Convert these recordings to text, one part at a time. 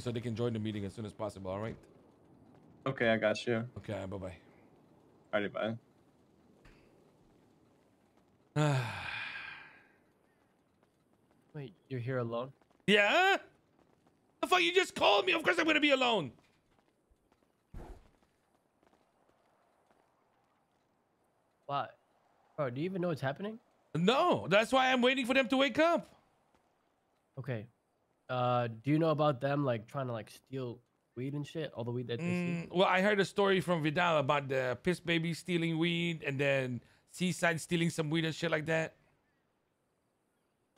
so they can join the meeting as soon as possible. All right. Okay, I got you. Okay. Bye bye. Alrighty, bye. Wait, you're here alone? Yeah. The fuck, you just called me. Of course I'm gonna be alone. Why? Bro, do you even know what's happening? No, that's why I'm waiting for them to wake up. Okay. Do you know about them like trying to like steal weed and shit? All the weed that they see? Well, I heard a story from Vidal about the piss baby stealing weed and then Seaside stealing some weed and shit like that.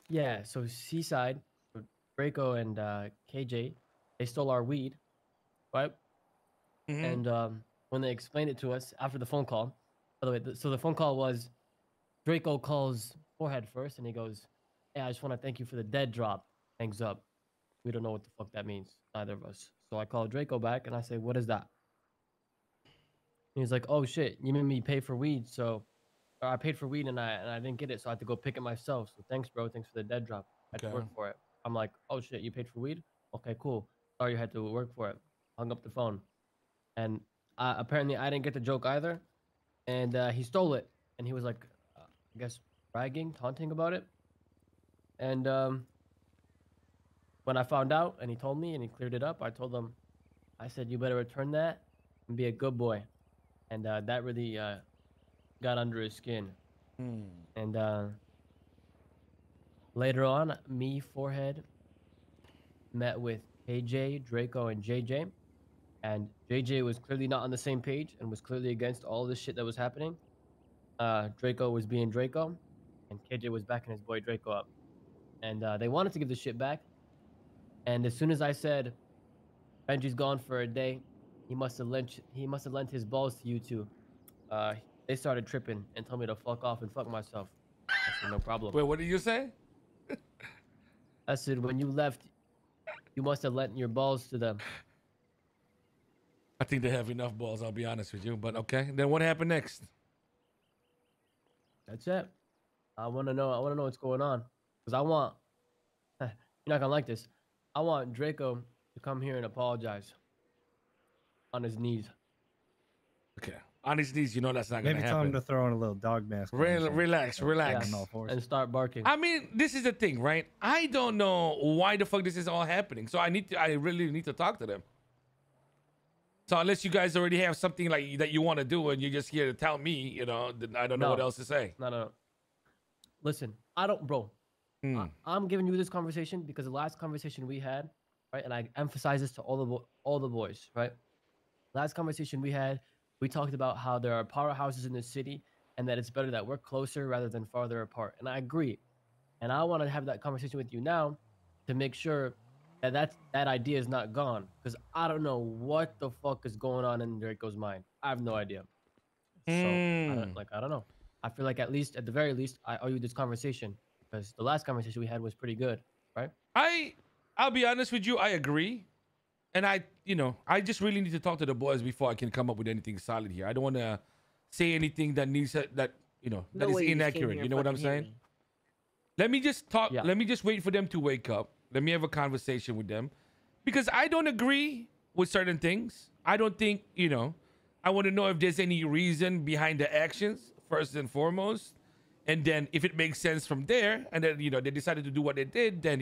Yeah, so Seaside, so Draco and KJ, they stole our weed, right? And when they explained it to us after the phone call, by the way, so the phone call was Draco calls Forehead first and he goes, "Hey, I just want to thank you for the dead drop." Hangs up. We don't know what the fuck that means, neither of us. So I call Draco back and I say, "What is that?" And he's like, "Oh shit, you made me pay for weed, so or I paid for weed and I didn't get it, so I had to go pick it myself. So thanks, bro. Thanks for the dead drop. I had to work for it." I'm like, "Oh shit, you paid for weed? Okay, cool. Sorry you had to work for it." Hung up the phone, and apparently I didn't get the joke either, and he stole it, and he was like, I guess bragging, taunting about it, and when I found out and he told me and he cleared it up, I told him, I said, "You better return that and be a good boy," and that really got under his skin. And later on, me, Forehead, met with KJ, Draco, and JJ. And JJ was clearly not on the same page and was clearly against all this shit that was happening. Draco was being Draco, and KJ was backing his boy Draco up. And they wanted to give the shit back. And as soon as I said, "Benji's gone for a day, he must have lent his balls to you two," they started tripping and told me to fuck off and fuck myself. I said, "No problem." Wait, what did you say? I said, "When you left, you must have lent your balls to them." I think they have enough balls, I'll be honest with you. But okay, then what happened next? That's it. I want to know what's going on. Because I want, you're not going to like this. I want Draco to come here and apologize. On his knees. Okay. On his knees, you know that's not going to happen. Maybe tell him to throw in a little dog mask. Relax. Yeah, and start barking. I mean, this is the thing, right? I don't know why the fuck this is all happening. So I really need to talk to them. So unless you guys already have something like that you want to do and you're just here to tell me, you know, then I don't know what else to say. No. Listen, I'm giving you this conversation because the last conversation we had, right? And I emphasize this to all the boys, right? Last conversation we had, we talked about how there are powerhouses in the city and that it's better that we're closer rather than farther apart. And I agree. And I want to have that conversation with you now to make sure that idea is not gone, because I don't know what the fuck is going on in Draco's mind. I have no idea. So I don't know. I feel like at the very least, I owe you this conversation because the last conversation we had was pretty good, right? I'll be honest with you. I agree, and I just really need to talk to the boys before I can come up with anything solid here. I don't want to say anything that that is inaccurate. You know what I'm saying? Let me just talk. Yeah. Let me just wait for them to wake up. Let me have a conversation with them, because I don't agree with certain things. I don't think, I want to know if there's any reason behind the actions, first and foremost. And then if it makes sense from there, and then, they decided to do what they did, then,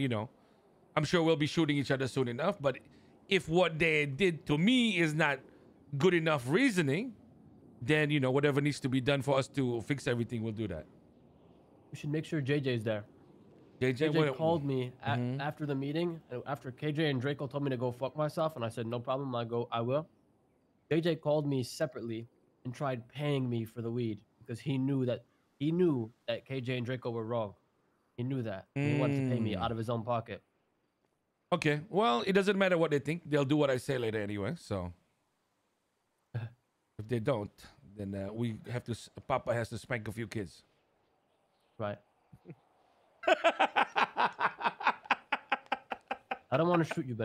I'm sure we'll be shooting each other soon enough. But if what they did to me is not good enough reasoning, then, whatever needs to be done for us to fix everything, we'll do that. We should make sure JJ's there. JJ called me after the meeting, after KJ and Draco told me to go fuck myself, and I said, "No problem, I will." JJ called me separately and tried paying me for the weed because he knew that KJ and Draco were wrong. He knew that. And he wanted to pay me out of his own pocket. Okay, well, it doesn't matter what they think. They'll do what I say later anyway, so. If they don't, then Papa has to spank a few kids. Right. I don't want to shoot you,